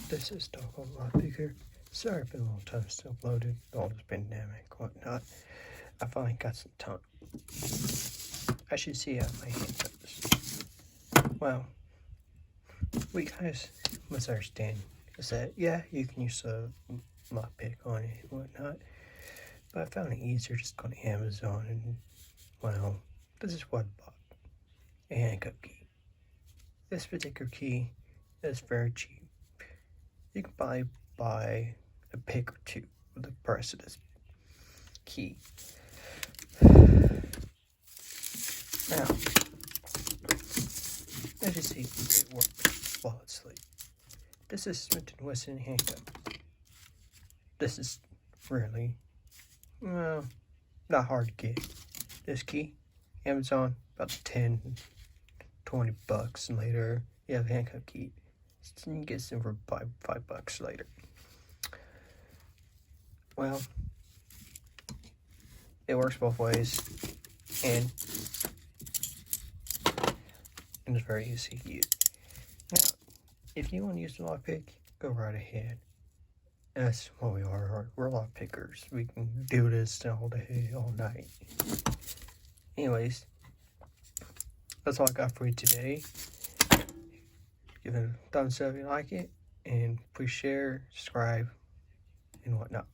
This is Doggo Lockpicker. Sorry for the long time it's still uploaded, all this pandemic, whatnot. I finally got some time. I should see how my hand goes. Well, what you guys must understand is that, yeah, you can use a lockpick on it and whatnot, but I found it easier just going to Amazon and, well, this is what I bought. A handcuff key. This particular key is very cheap. You can probably buy a pick or two for the price of this key. Now, as you see, it works flawlessly. This is Smith & Wesson handcuff. This is really, well, not hard to get. This key, Amazon, about 10, 20 bucks, and later you have a handcuff key. You can get some for $5 later. Well, it works both ways, and it's very easy to use. Now, if you want to use the lockpick, go right ahead. That's what we are. We're lockpickers. We can do this all day, all night. Anyways, that's all I got for you today. Give it a thumbs up if you like it, and please share, subscribe, and whatnot.